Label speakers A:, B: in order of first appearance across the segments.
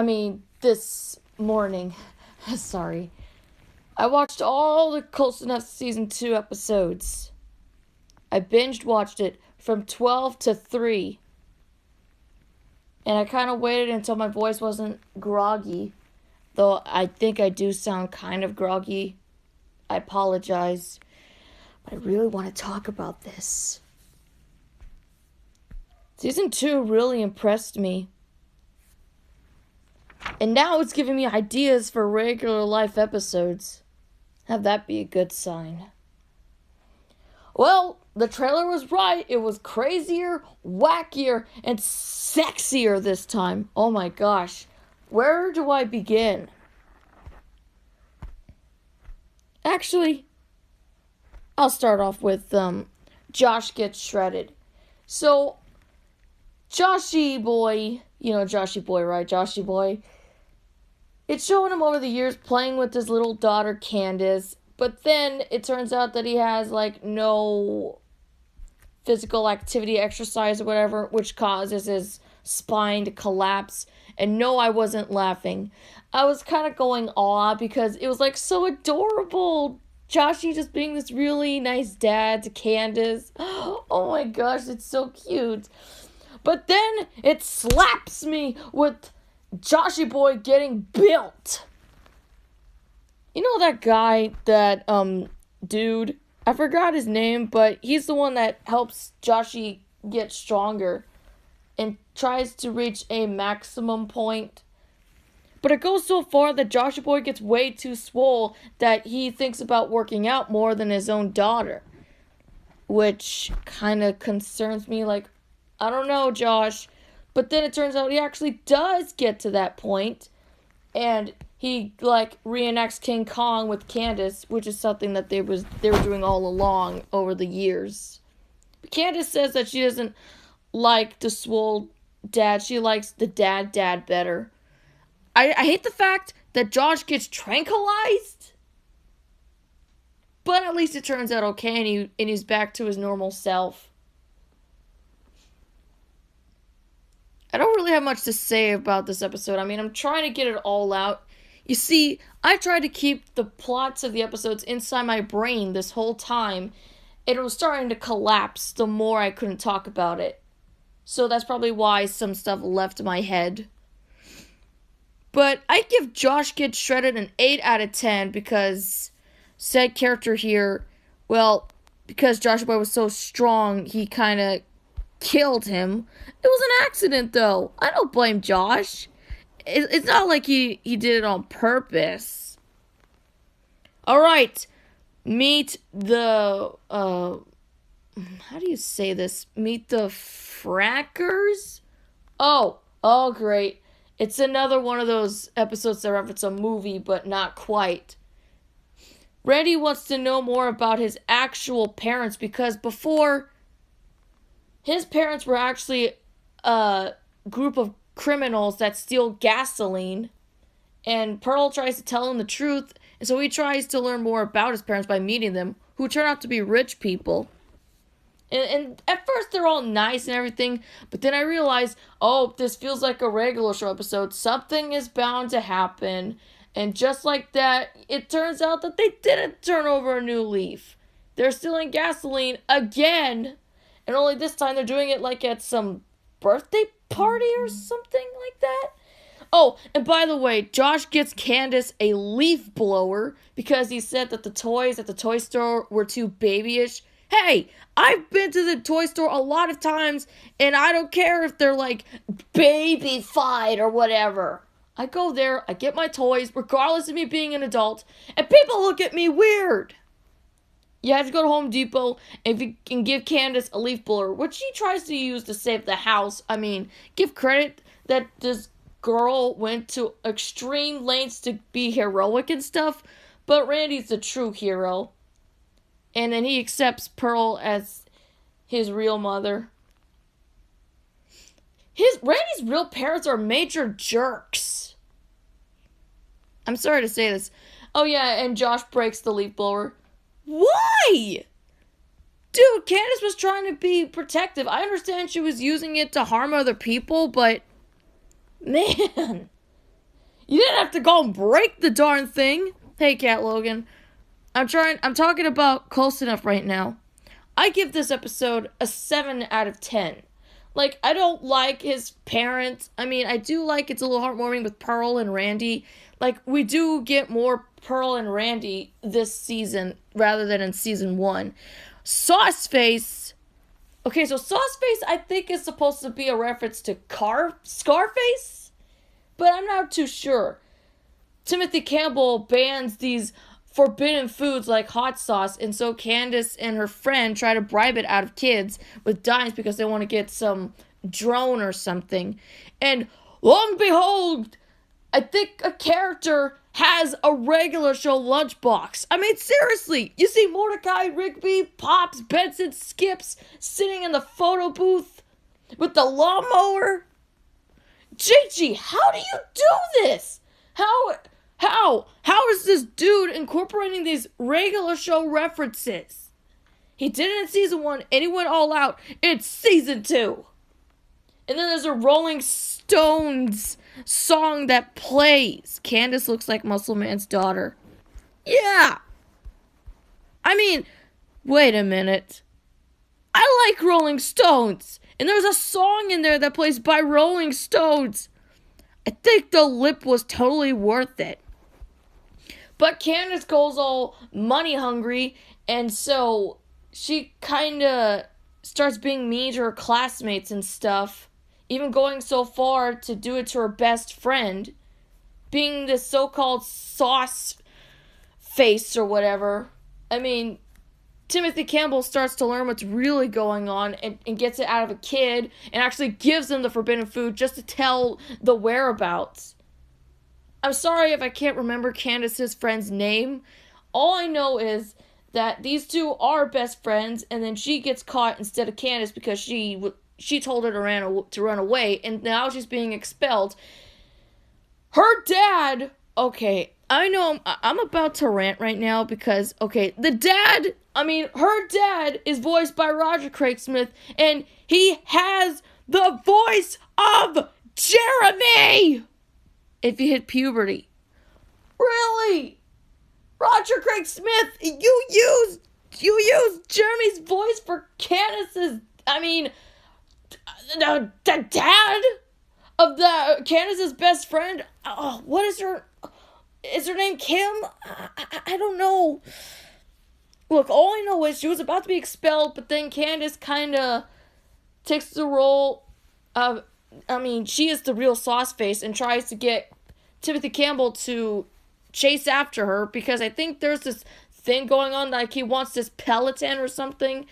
A: This morning. Sorry. I watched all the Colson F Season 2 episodes. I binged watched it from 12 to 3. And I kind of waited until my voice wasn't groggy. Though I think I do sound kind of groggy. I apologize. But I really want to talk about this. Season 2 really impressed me. And now it's giving me ideas for regular life episodes. Have that be a good sign. Well, the trailer was right. It was crazier, wackier, and sexier this time. Oh my gosh. Where do I begin? Actually, I'll start off with Josh gets shredded. So, Joshy boy, you know Joshy boy, right? Joshy boy. It's showing him over the years playing with his little daughter Candace, but then it turns out that he has no physical activity, exercise, or whatever, which causes his spine to collapse. And no, I wasn't laughing. I was kind of going awe because it was so adorable. Joshy just being this really nice dad to Candace. Oh my gosh, it's so cute. But then it slaps me with Joshy boy getting built. You know that guy, that dude? I forgot his name, but he's the one that helps Joshy get stronger and tries to reach a maximum point. But it goes so far that Joshy boy gets way too swole that he thinks about working out more than his own daughter. Which kind of concerns me, I don't know, Josh. But then it turns out he actually does get to that point. And he, reenacts King Kong with Candace, which is something that they were doing all along over the years. But Candace says that she doesn't like the swole dad. She likes the dad better. I hate the fact that Josh gets tranquilized. But at least it turns out okay, and he's back to his normal self. I don't really have much to say about this episode. I'm trying to get it all out. You see, I tried to keep the plots of the episodes inside my brain this whole time. It was starting to collapse the more I couldn't talk about it. So that's probably why some stuff left my head. But I give Josh Gets Shredded an 8 out of 10 because said character here, because Josh Boy was so strong, he kind of killed him. It was an accident, though. I don't blame Josh. It's not like he did it on purpose. Alright. Meet the, how do you say this? Meet the Frackers? Oh, great. It's another one of those episodes that reference a movie, but not quite. Randy wants to know more about his actual parents because before, his parents were actually a group of criminals that steal gasoline, and Pearl tries to tell him the truth, and so he tries to learn more about his parents by meeting them, who turn out to be rich people. And at first they're all nice and everything, but then I realized, this feels like a regular show episode. Something is bound to happen, and just like that, it turns out that they didn't turn over a new leaf. They're stealing gasoline again. And only this time they're doing it at some birthday party or something like that. Oh, and by the way, Josh gets Candace a leaf blower because he said that the toys at the toy store were too babyish. Hey, I've been to the toy store a lot of times, and I don't care if they're baby-fied or whatever. I go there, I get my toys, regardless of me being an adult, and people look at me weird. You have to go to Home Depot if you can give Candace a leaf blower, which she tries to use to save the house. Give credit that this girl went to extreme lengths to be heroic and stuff, but Randy's the true hero. And then he accepts Pearl as his real mother. Randy's real parents are major jerks. I'm sorry to say this. Oh yeah, and Josh breaks the leaf blower. Why? Dude, Candace was trying to be protective. I understand she was using it to harm other people, but man, You didn't have to go and break the darn thing. Hey, Cat Logan. I'm talking about Close Enough right now. I give this episode a 7 out of 10. Like, I don't like his parents. I mean, I do like it's a little heartwarming with Pearl and Randy. Like, we do get more Pearl and Randy this season rather than in season 1. Sauceface. Okay, so Sauceface I think is supposed to be a reference to Scarface, but I'm not too sure. Timothy Campbell bans these forbidden foods like hot sauce, and so Candace and her friend try to bribe it out of kids with dimes because they want to get some drone or something. And lo and behold, I think a character has a regular show lunchbox. I mean, seriously, you see Mordecai, Rigby, Pops, Benson, Skips sitting in the photo booth with the lawnmower. Gigi, how do you do this? How is this dude incorporating these regular show references? He did it in season 1, and he went all out in season 2. And then there's a Rolling Stones song that plays. Candace looks like Muscle Man's daughter. Yeah. I mean, wait a minute. I like Rolling Stones. And there's a song in there that plays by Rolling Stones. I think the lip was totally worth it. But Candace goes all money hungry, and so she kind of starts being mean to her classmates and stuff, even going so far to do it to her best friend, being this so-called sauce face or whatever. I mean, Timothy Campbell starts to learn what's really going on and gets it out of a kid and actually gives them the forbidden food just to tell the whereabouts. I'm sorry if I can't remember Candace's friend's name. All I know is that these two are best friends, and then she gets caught instead of Candace because she told her to run away, and now she's being expelled. Her dad, okay, I know I'm about to rant right now because, okay, her dad is voiced by Roger Craig Smith, and he has the voice of Jeremy! If you hit puberty. Really? Roger Craig Smith, you used Jeremy's voice for Candace's, the dad of Candace's best friend. Oh, what is her name Kim? I don't know. Look, all I know is she was about to be expelled, but then Candace kind of takes the role of, she is the real Sauceface and tries to get Timothy Campbell to chase after her because I think there's this thing going on, like he wants this Peloton or something.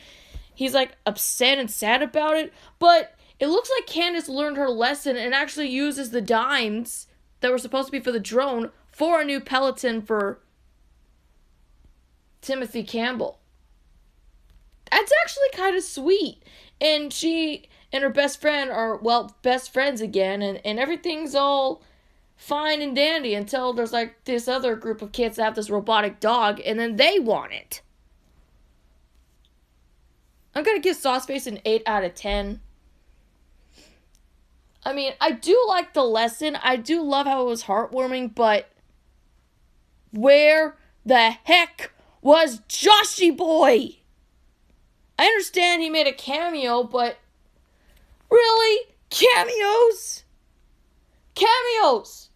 A: He's like upset and sad about it, but it looks like Candace learned her lesson and actually uses the dimes that were supposed to be for the drone for a new Peloton for Timothy Campbell. That's actually kind of sweet. And she and her best friend are, best friends again, and everything's all fine and dandy until there's like this other group of kids that have this robotic dog, and then they want it. I'm gonna give Sauceface an 8 out of 10. I mean, I do like the lesson. I do love how it was heartwarming, but where the heck was Joshy Boy? I understand he made a cameo, but really? Cameos? Cameos!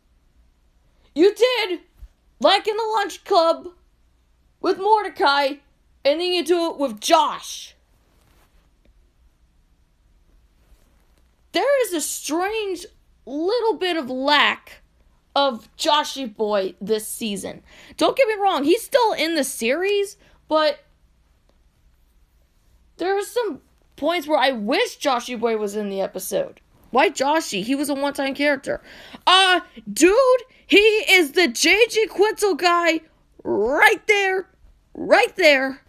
A: You did, like in the Lunch Club, with Mordecai, and then you do it with Josh. There is a strange little bit of lack of Joshy Boy this season. Don't get me wrong, he's still in the series, but there are some points where I wish Joshy Boy was in the episode. Why Joshy? He was a one-time character. Dude, he is the J.G. Quintel guy right there. Right there.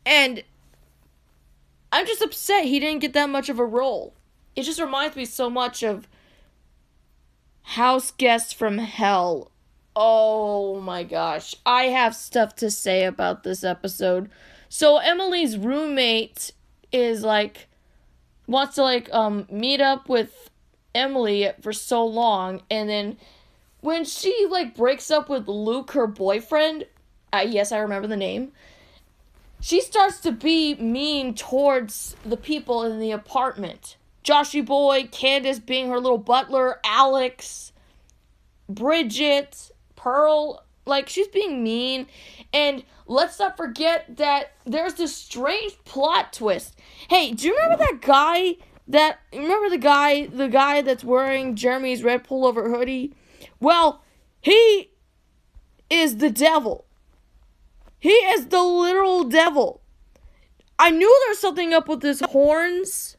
A: And I'm just upset he didn't get that much of a role. It just reminds me so much of House Guest from Hell. Oh my gosh. I have stuff to say about this episode. So Emily's roommate is wants to meet up with Emily for so long, and then when she, like, breaks up with Luke, her boyfriend, yes, I remember the name, she starts to be mean towards the people in the apartment. Joshy Boy, Candace being her little butler, Alex, Bridget, Pearl, like, she's being mean. And let's not forget that there's this strange plot twist. Hey, do you remember that guy the guy that's wearing Jeremy's red pullover hoodie? Well, he is the devil. He is the literal devil. I knew there was something up with his horns.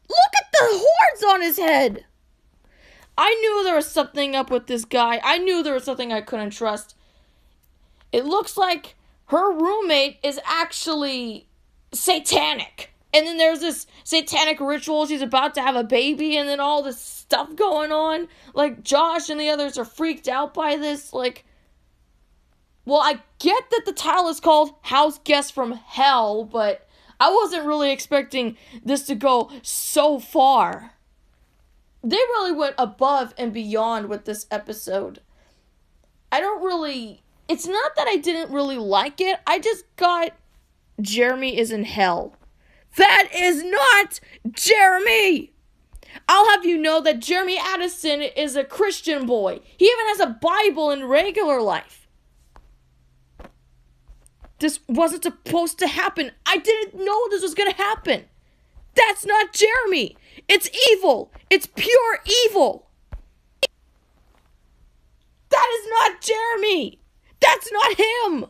A: Look at the horns on his head. I knew there was something up with this guy. I knew there was something I couldn't trust. It looks like her roommate is actually satanic. And then there's this satanic ritual. She's about to have a baby, and then all this stuff going on. Like, Josh and the others are freaked out by this. Like, well, I get that the title is called House Guest from Hell, but I wasn't really expecting this to go so far. They really went above and beyond with this episode. It's not that I didn't really like it. I just got Jeremy is in hell. That is not Jeremy! I'll have you know that Jeremy Addison is a Christian boy. He even has a Bible in regular life. This wasn't supposed to happen. I didn't know this was going to happen. That's not Jeremy. It's evil. It's pure evil. That is not Jeremy. That's not him.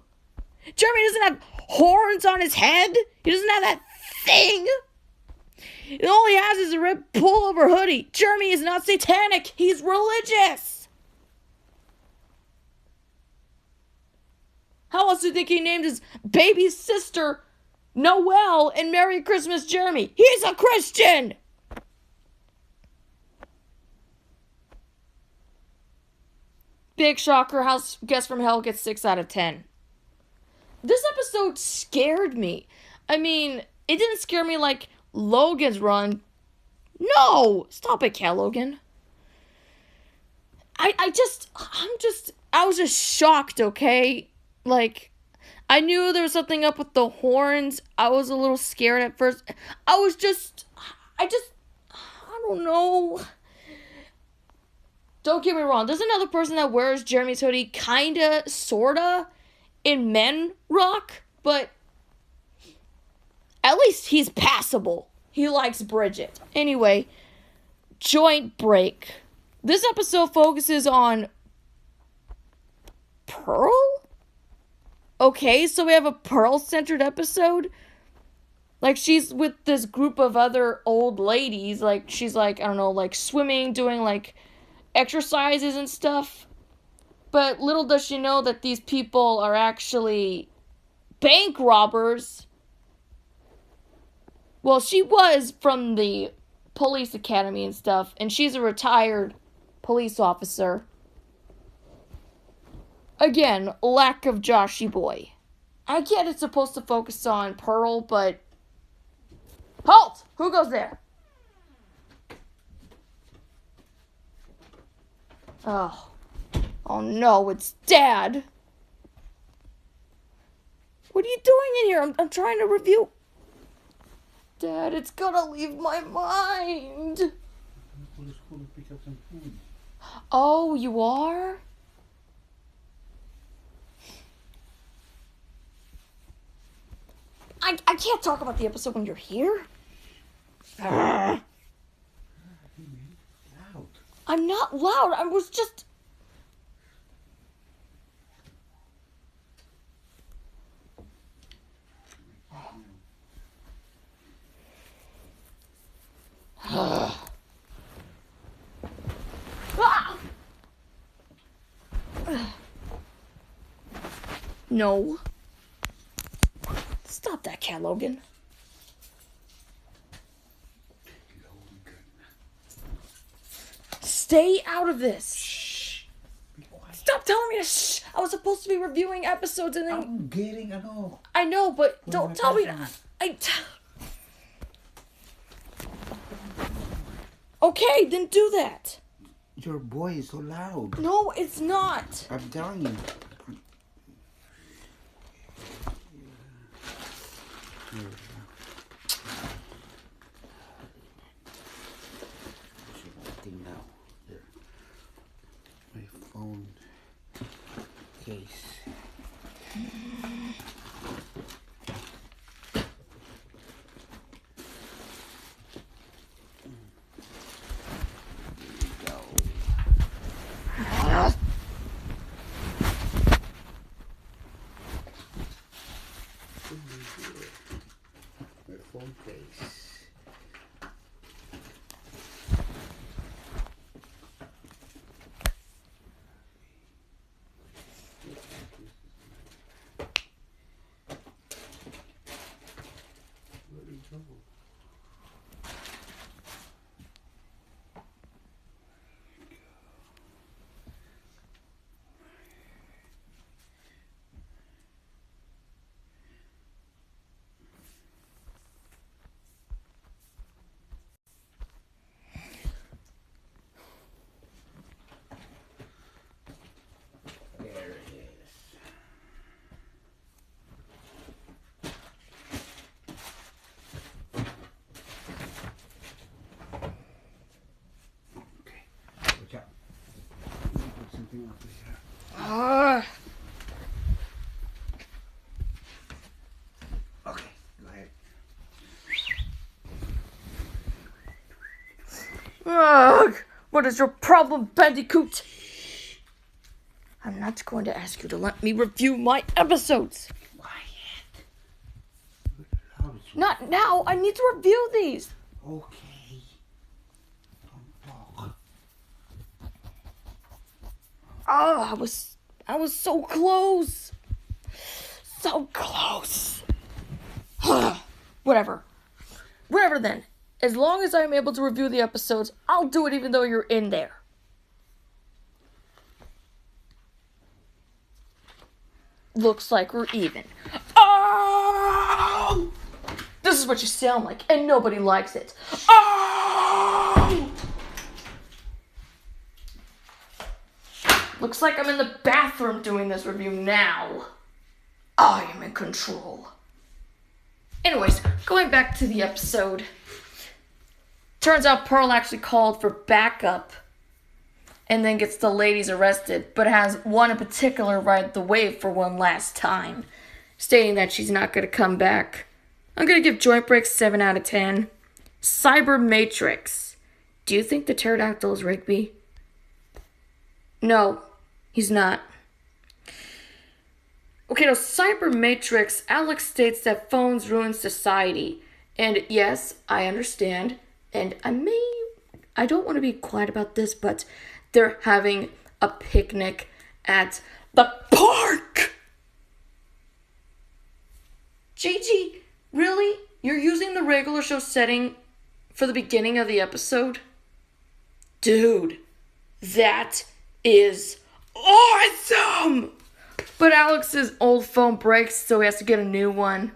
A: Jeremy doesn't have horns on his head. He doesn't have that thing. All he has is a red pullover hoodie. Jeremy is not satanic. He's religious. How else do you think he named his baby sister Noelle and Merry Christmas Jeremy? He's a Christian. Big shocker, House Guest from Hell gets 6 out of 10. This episode scared me. I mean, it didn't scare me like Logan's Run. No! Stop it, Cal Logan. I was just shocked, okay? Like, I knew there was something up with the horns. I was a little scared at first. I don't know. Don't get me wrong. There's another person that wears Jeremy's hoodie, kinda, sorta, in Men Rock, but at least he's passable. He likes Bridget. Anyway, Joint Break. This episode focuses on Pearl? Okay, so we have a Pearl-centered episode? Like, she's with this group of other old ladies. Like, she's like, I don't know, like swimming, doing like exercises and stuff. But little does she know that these people are actually bank robbers. Well, she was from the police academy and stuff, and she's a retired police officer. Again, lack of Joshy Boy. I get it's supposed to focus on Pearl, but... Halt! Who goes there? Oh no, it's Dad. What are you doing in here? I'm trying to review. Dad, it's gonna leave my mind. Oh, you are? I can't talk about the episode when you're here. I'm not loud. I was just... No. Stop that, Cat Logan. Stay out of this. Shh. Stop telling me to shh. I was supposed to be reviewing episodes and then...
B: I'm getting, I know.
A: I know, but don't tell me to... Okay, then do that.
B: Your voice is so loud.
A: No, it's not.
B: I'm telling you. Now. Here. My phone case. My phone case. Okay, go ahead.
A: Ugh, what is your problem, Bandicoot? I'm not going to ask you to let me review my episodes.
B: Quiet.
A: Not now. I need to review these.
B: Okay. Don't talk.
A: Oh, I was so close. So close. Whatever. Whatever then. As long as I'm able to review the episodes, I'll do it even though you're in there. Looks like we're even. Oh! This is what you sound like, and nobody likes it. Oh! Looks like I'm in the bathroom doing this review now. I am in control. Anyways, going back to the episode. Turns out Pearl actually called for backup and then gets the ladies arrested, but has one in particular ride the wave for one last time, stating that she's not going to come back. I'm going to give Joint Break 7 out of 10. Cyber Matrix. Do you think the pterodactyl is Rigby? No, he's not. Okay, now Cyber Matrix, Alex states that phones ruin society. And yes, I understand. And I don't want to be quiet about this, but they're having a picnic at the park. Gigi, really? You're using the regular show setting for the beginning of the episode? Dude, that is awesome! But Alex's old phone breaks, so he has to get a new one.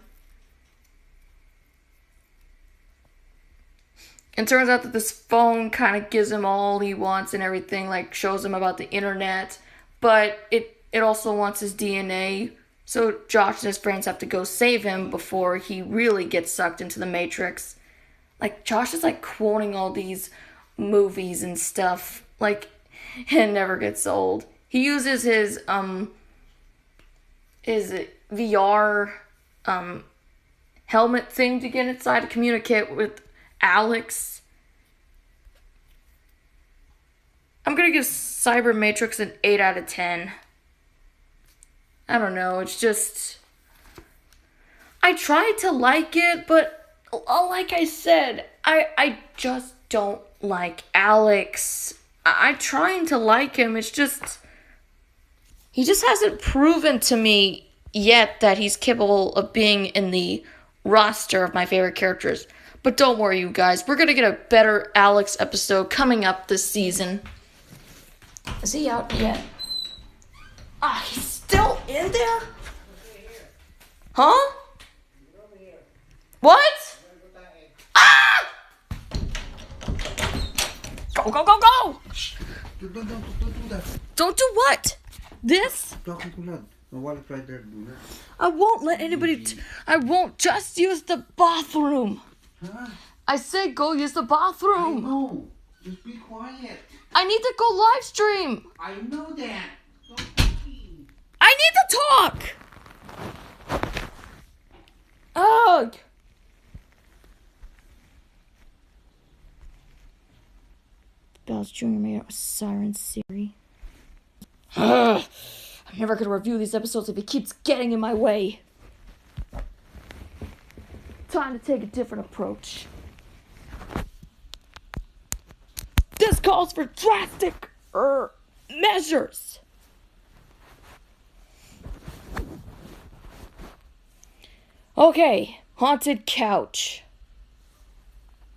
A: And turns out that this phone kind of gives him all he wants and everything, like shows him about the internet. But it also wants his DNA. So Josh and his friends have to go save him before he really gets sucked into the Matrix. Like, Josh is like quoting all these movies and stuff. Like, it never gets old. He uses his VR helmet thing to get inside to communicate with Alex. I'm gonna give Cyber Matrix an 8 out of 10. I don't know, it's just... I tried to like it, but like I said, I just don't like Alex. I'm trying to like him, it's just... He just hasn't proven to me yet that he's capable of being in the roster of my favorite characters. But don't worry, you guys. We're going to get a better Alex episode coming up this season. Is he out yet? Ah, he's still in there? Huh? What? Ah! Go, go, go, go!
B: Don't do that.
A: Don't do what? This?
B: Talking too loud. Nawala right there. Do that.
A: I won't let anybody... I won't just use the bathroom.
B: Huh?
A: I said go use the
B: I
A: bathroom.
B: know. Just be quiet.
A: I need to go live stream.
B: I know that. Stop talking.
A: I need to talk. Ugh. Bowser Jr. made out with Siren Siri. Ugh. I'm never going to review these episodes if he keeps getting in my way. Time to take a different approach. This calls for drastic measures. Okay, haunted couch.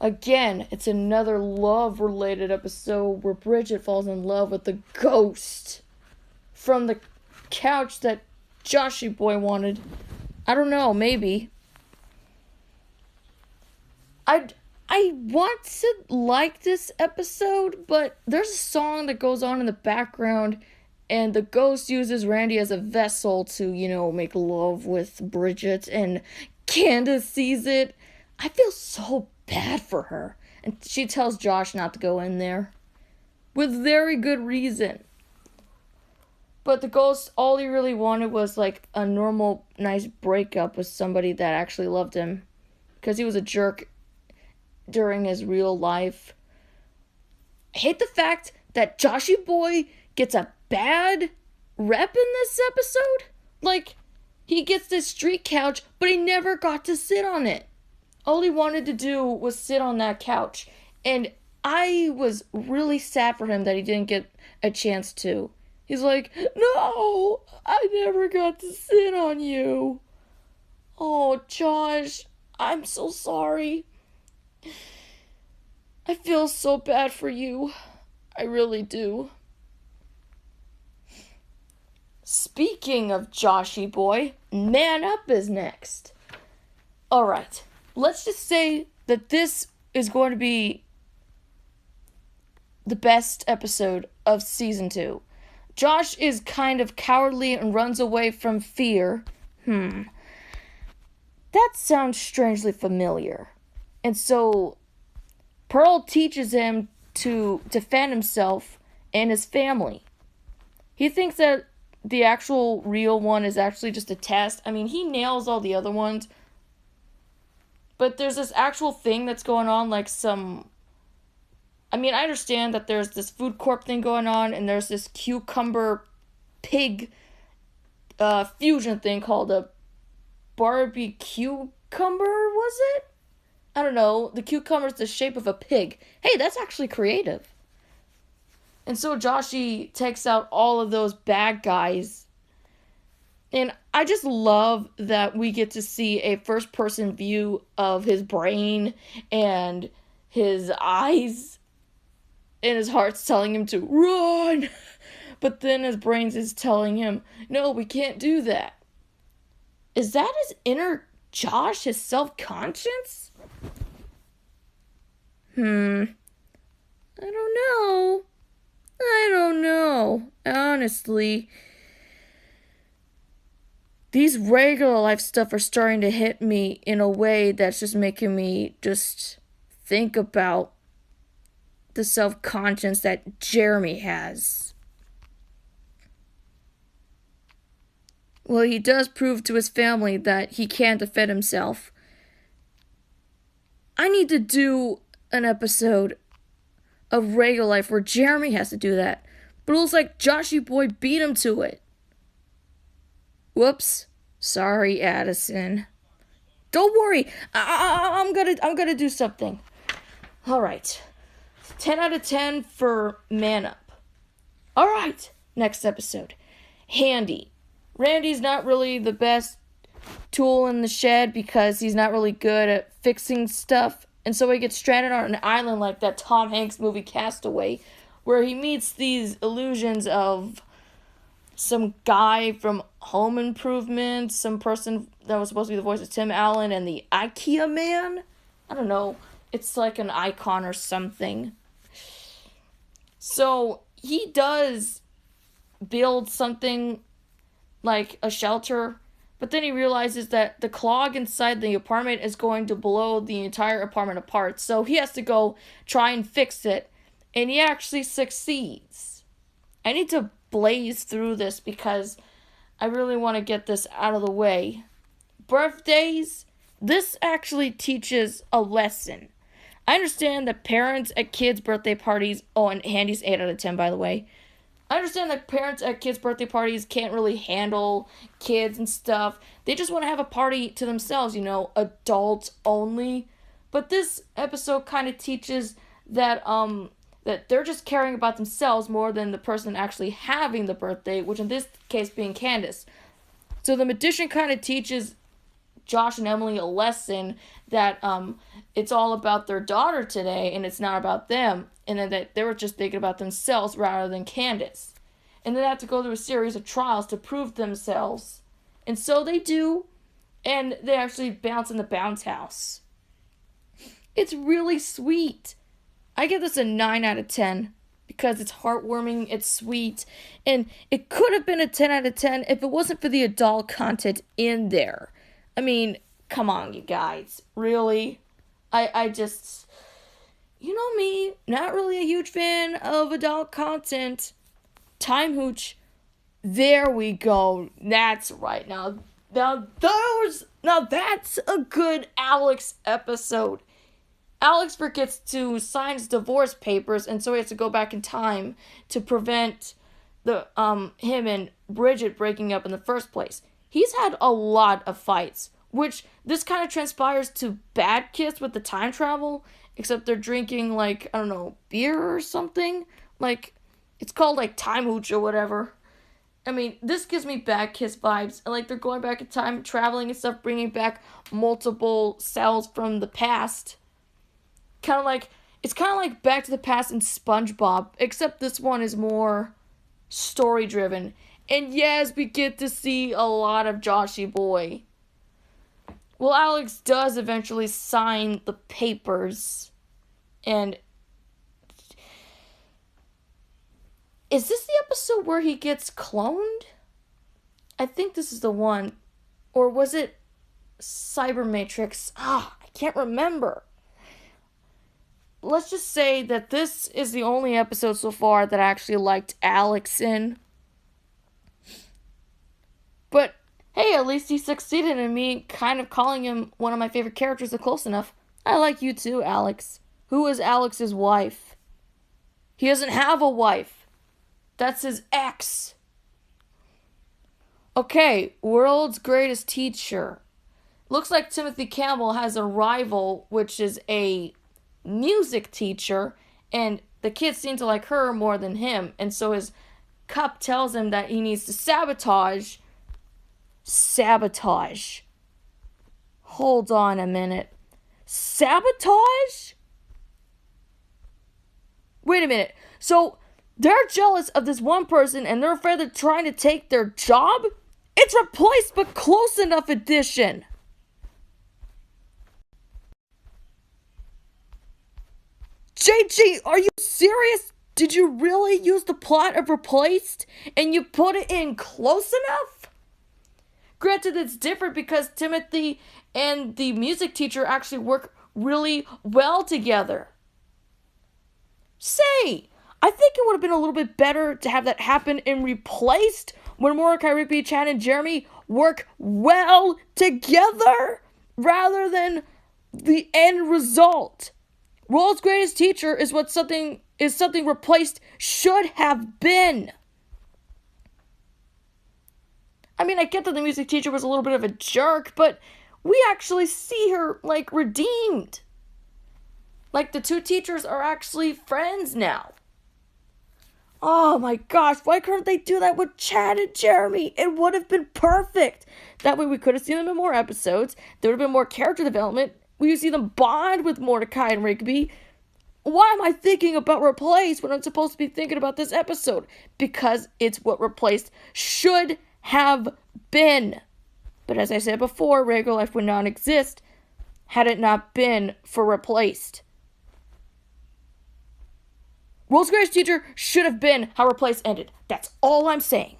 A: Again, it's another love-related episode where Bridget falls in love with the ghost from the couch that Joshy Boy wanted. I don't know, maybe. I want to like this episode, but there's a song that goes on in the background, and the ghost uses Randy as a vessel to, make love with Bridget, and Candace sees it. I feel so bad for her. And she tells Josh not to go in there. With very good reason. But the ghost, all he really wanted was like a normal, nice breakup with somebody that actually loved him. Because he was a jerk during his real life. I hate the fact that Joshy Boy gets a bad rep in this episode. Like, he gets this street couch, but he never got to sit on it. All he wanted to do was sit on that couch. And I was really sad for him that he didn't get a chance to. He's like, no, I never got to sit on you. Oh, Josh, I'm so sorry. I feel so bad for you. I really do. Speaking of Joshy Boy, Man Up is next. Alright, let's just say that this is going to be the best episode of season 2. Josh is kind of cowardly and runs away from fear. That sounds strangely familiar. And so Pearl teaches him to defend himself and his family. He thinks that the actual real one is actually just a test. I mean, he nails all the other ones. But there's this actual thing that's going on, like some... I mean, I understand that there's this food corp thing going on, and there's this cucumber pig fusion thing called a Barbie cucumber, was it? I don't know. The cucumber's the shape of a pig. Hey, that's actually creative. And so Joshy takes out all of those bad guys. And I just love that we get to see a first-person view of his brain and his eyes. And his heart's telling him to run. But then his brain is telling him, no, we can't do that. Is that his inner Josh, his self-conscience? I don't know. Honestly. These regular life stuff are starting to hit me in a way that's just making me just think about the self-conscience that Jeremy has. Well, he does prove to his family that he can defend himself. I need to do an episode of regular life where Jeremy has to do that. But it looks like Joshy Boy beat him to it. Whoops. Sorry, Addison. Don't worry. I'm gonna do something. Alright. 10 out of 10 for Man Up. Alright. Next episode. Handy. Randy's not really the best tool in the shed because he's not really good at fixing stuff. And so he gets stranded on an island like that Tom Hanks movie Castaway, where he meets these illusions of some guy from Home Improvement, some person that was supposed to be the voice of Tim Allen, and the IKEA man. I don't know. It's like an icon or something. So he does build something like a shelter, but then he realizes that the clog inside the apartment is going to blow the entire apartment apart. So he has to go try and fix it, and he actually succeeds. I need to blaze through this because I really want to get this out of the way. Birthdays, this actually teaches a lesson. I understand that parents at kids' birthday parties, oh, and Handy's 8 out of 10, by the way. I understand that parents at kids' birthday parties can't really handle kids and stuff. They just want to have a party to themselves, adults only. But this episode kind of teaches that that they're just caring about themselves more than the person actually having the birthday, which in this case being Candace. So the magician kind of teaches Josh and Emily a lesson that it's all about their daughter today and it's not about them, and then that they were just thinking about themselves rather than Candace. And then they have to go through a series of trials to prove themselves. And so they do, and they actually bounce in the bounce house. It's really sweet. I give this a 9 out of 10 because it's heartwarming, it's sweet, and it could have been a 10 out of 10 if it wasn't for the adult content in there. I mean, come on, you guys. Really? I just, you know me, not really a huge fan of adult content. Time Hooch. There we go. That's right. Now that's a good Alex episode. Alex forgets to sign his divorce papers, and so he has to go back in time to prevent the him and Bridget breaking up in the first place. He's had a lot of fights, which this kind of transpires to Bad Kiss with the time travel, except they're drinking, like, I don't know, beer or something. Like, it's called, like, Time Hooch or whatever. I mean, this gives me Bad Kiss vibes. And, like, they're going back in time, traveling and stuff, bringing back multiple cells from the past. It's kind of like Back to the Past and SpongeBob, except this one is more story-driven. And yes, we get to see a lot of Joshy Boy. Well, Alex does eventually sign the papers. And is this the episode where he gets cloned? I think this is the one. Or was it Cybermatrix? I can't remember. Let's just say that this is the only episode so far that I actually liked Alex in. But hey, at least he succeeded in me kind of calling him one of my favorite characters of Close Enough. I like you too, Alex. Who is Alex's wife? He doesn't have a wife. That's his ex. Okay, world's greatest teacher. Looks like Timothy Campbell has a rival, which is a music teacher, and the kids seem to like her more than him, and so his cup tells him that he needs to sabotage. Hold on a minute. Sabotage? Wait a minute. So they're jealous of this one person and they're afraid they're trying to take their job? It's Replaced but Close Enough edition. JG, are you serious? Did you really use the plot of Replaced and you put it in Close Enough? Granted, it's different because Timothy and the music teacher actually work really well together. Say, I think it would have been a little bit better to have that happen in Replaced when Mordecai, Rigby, Chad, and Jeremy work well together rather than the end result. World's Greatest Teacher is something Replaced should have been. I mean, I get that the music teacher was a little bit of a jerk, but we actually see her, like, redeemed. Like, the two teachers are actually friends now. Oh my gosh, why couldn't they do that with Chad and Jeremy? It would have been perfect. That way we could have seen them in more episodes. There would have been more character development. We would see them bond with Mordecai and Rigby. Why am I thinking about Replaced when I'm supposed to be thinking about this episode? Because it's what Replaced should have been. But as I said before, regular life would not exist had it not been for Replaced. World's greatest teacher should have been how her place ended. That's all I'm saying.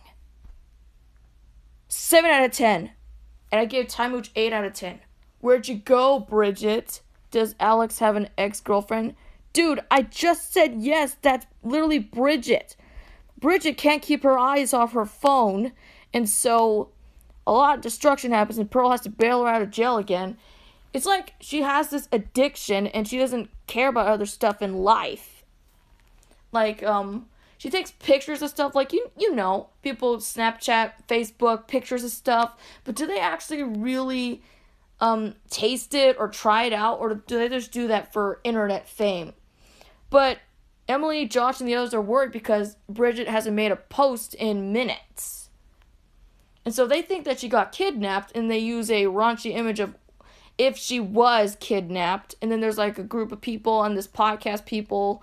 A: 7 out of 10. And I gave Time Mooch 8 out of 10. Where'd you go, Bridget? Does Alex have an ex-girlfriend? Dude, I just said yes. That's literally Bridget. Bridget can't keep her eyes off her phone, and so a lot of destruction happens, and Pearl has to bail her out of jail again. It's like she has this addiction, and she doesn't care about other stuff in life. Like, she takes pictures of stuff, like, you know, people Snapchat, Facebook, pictures of stuff, but do they actually really taste it or try it out, or do they just do that for internet fame? But Emily, Josh, and the others are worried because Bridget hasn't made a post in minutes. And so they think that she got kidnapped, and they use a raunchy image of if she was kidnapped. And then there's like a group of people on this podcast people.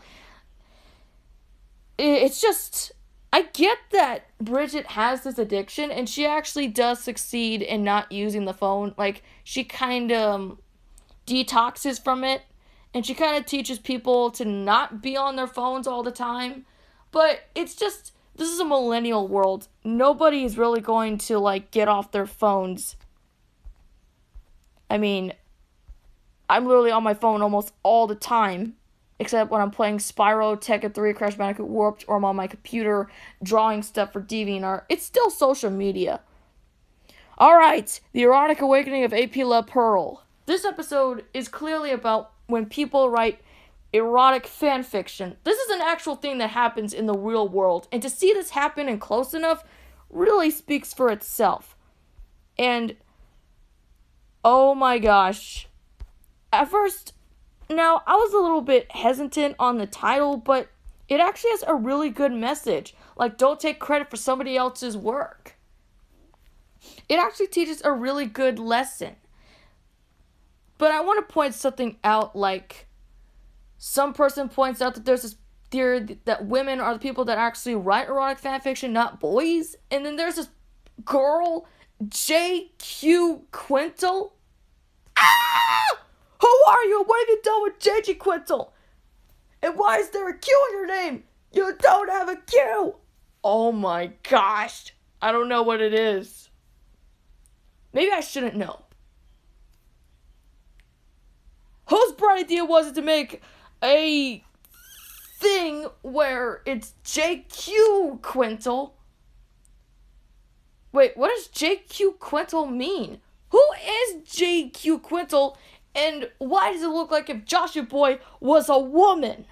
A: It's just, I get that Bridget has this addiction, and she actually does succeed in not using the phone. Like, she kind of detoxes from it. And she kind of teaches people to not be on their phones all the time. But it's just, this is a millennial world. Nobody is really going to, like, get off their phones. I mean, I'm literally on my phone almost all the time. Except when I'm playing Spyro, Tekken 3, Crash Bandicoot Warped, or I'm on my computer drawing stuff for DeviantArt. It's still social media. Alright, the erotic awakening of AP La Pearl. This episode is clearly about when people write erotic fan fiction. This is an actual thing that happens in the real world, and to see this happen and close enough really speaks for itself. And oh my gosh, at first, now I was a little bit hesitant on the title, but it actually has a really good message. Like, don't take credit for somebody else's work. It actually teaches a really good lesson. But I want to point something out, like, some person points out that there's this theory that women are the people that actually write erotic fanfiction, not boys. And then there's this girl, J.Q. Quintel. Ah! Who are you? What have you done with J.Q. Quintel? And why is there a Q in your name? You don't have a Q. Oh my gosh. I don't know what it is. Maybe I shouldn't know. Whose bright idea was it to make a thing where it's J.Q. Quintel? Wait, what does J.Q. Quintel mean? Who is J.Q. Quintel, and why does it look like if Joshua Boy was a woman?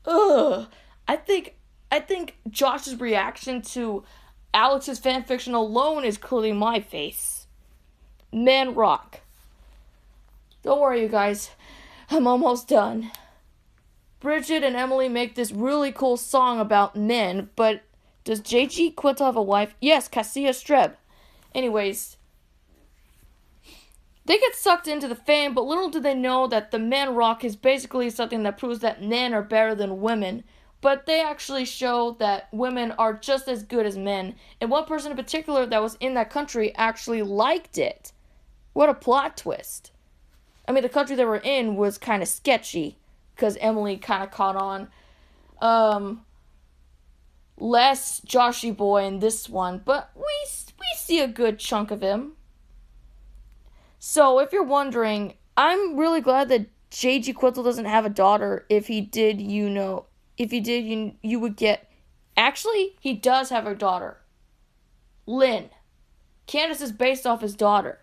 A: Ugh. I think Josh's reaction to Alex's fanfiction alone is clearly my face. Man rock. Don't worry, you guys. I'm almost done. Bridget and Emily make this really cool song about men, but does J.G. Quintel have a wife? Yes, Cassia Streb. Anyways, they get sucked into the fame, but little do they know that the man rock is basically something that proves that men are better than women. But they actually show that women are just as good as men. And one person in particular that was in that country actually liked it. What a plot twist. I mean, the country they were in was kind of sketchy, because Emily kind of caught on. Less Joshy Boy in this one, but we see a good chunk of him. So, if you're wondering, I'm really glad that J.G. Quintel doesn't have a daughter. If he did, you would get... Actually, he does have a daughter. Lynn. Candace is based off his daughter.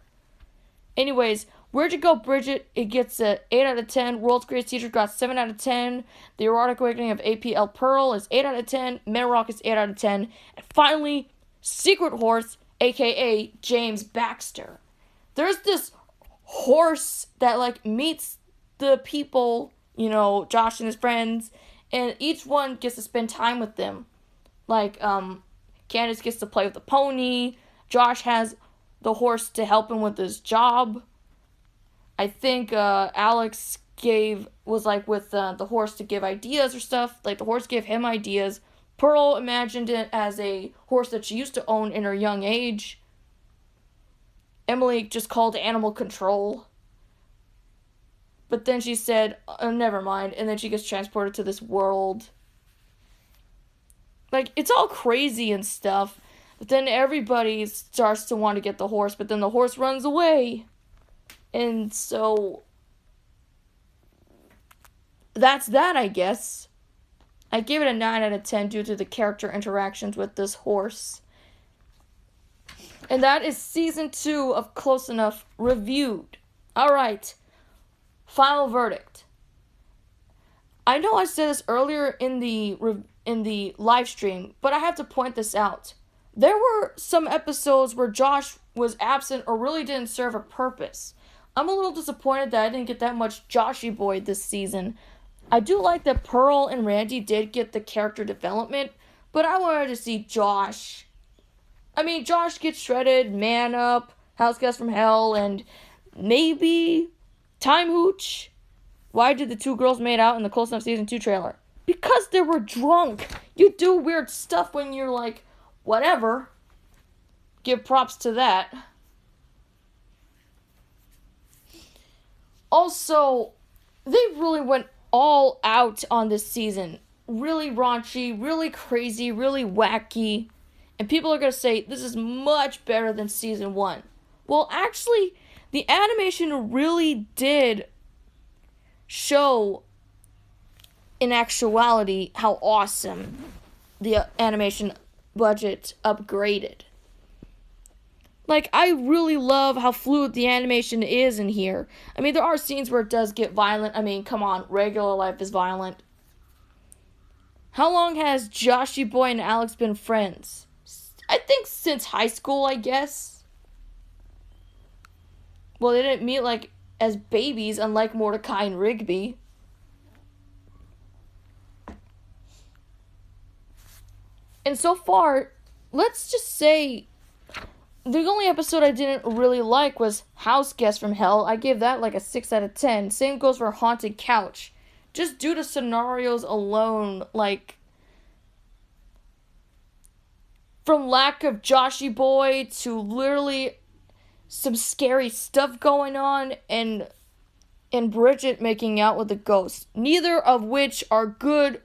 A: Anyways, Where'd You Go, Bridget? It gets a 8 out of 10. World's Greatest Teacher got 7 out of 10. The Erotic Awakening of APL Pearl is 8 out of 10. Men Rock is 8 out of 10. And finally, Secret Horse, a.k.a. James Baxter. There's this horse that, like, meets the people, you know, Josh and his friends, and each one gets to spend time with them. Like, Candace gets to play with the pony. Josh has the horse to help him with his job. I think Alex was with the horse to give ideas or stuff. Like, the horse gave him ideas. Pearl imagined it as a horse that she used to own in her young age. Emily just called animal control. but then she said, oh, never mind, and then she gets transported to this world. Like, it's all crazy and stuff, but then everybody starts to want to get the horse, but then the horse runs away. And so, that's that, I guess. I gave it a 9 out of 10 due to the character interactions with this horse. And that is season 2 of Close Enough reviewed. Alright, final verdict. I know I said this earlier in the live stream, but I have to point this out. There were some episodes where Josh was absent or really didn't serve a purpose. I'm a little disappointed that I didn't get that much Joshy Boy this season. I do like that Pearl and Randy did get the character development, but I wanted to see Josh. I mean, Josh gets shredded, Man Up, House Guest from Hell, and maybe Time Hooch. Why did the two girls made out in the Close Enough Season 2 trailer? Because they were drunk. You do weird stuff when you're like, whatever. Give props to that. Also, they really went all out on this season. Really raunchy, really crazy, really wacky. And people are going to say, this is much better than season 1. Well, actually, the animation really did show, in actuality, how awesome the animation budget upgraded. Like, I really love how fluid the animation is in here. I mean, there are scenes where it does get violent. I mean, come on, regular life is violent. How long has Joshy Boy and Alex been friends? I think since high school, I guess. Well, they didn't meet, like, as babies, unlike Mordecai and Rigby. And so far, let's just say, the only episode I didn't really like was House Guest from Hell. I gave that like a 6 out of 10. Same goes for Haunted Couch. Just due to scenarios alone, like, from lack of Joshy Boy to literally some scary stuff going on, and Bridget making out with a ghost. Neither of which are good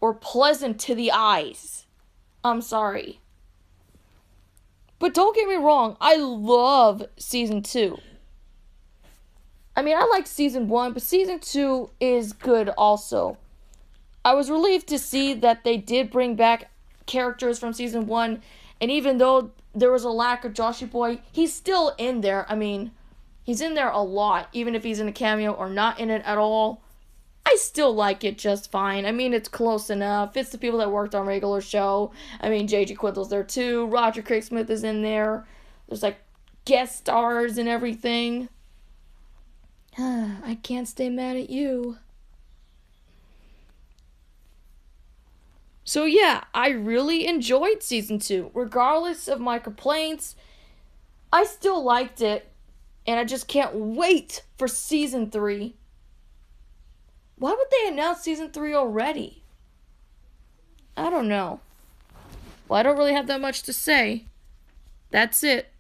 A: or pleasant to the eyes. I'm sorry. But don't get me wrong, I love season 2. I mean, I like season 1, but season 2 is good also. I was relieved to see that they did bring back characters from season 1, and even though there was a lack of Joshy Boy, he's still in there. I mean, he's in there a lot, even if he's in a cameo or not in it at all. I still like it just fine. I mean, it's close enough. It's the people that worked on regular show. I mean, J.G. Quintel's there too. Roger Craig Smith is in there. There's like guest stars and everything. I can't stay mad at you. So yeah, I really enjoyed season 2. Regardless of my complaints, I still liked it. And I just can't wait for season 3. Why would they announce season 3 already? I don't know. Well, I don't really have that much to say. That's it.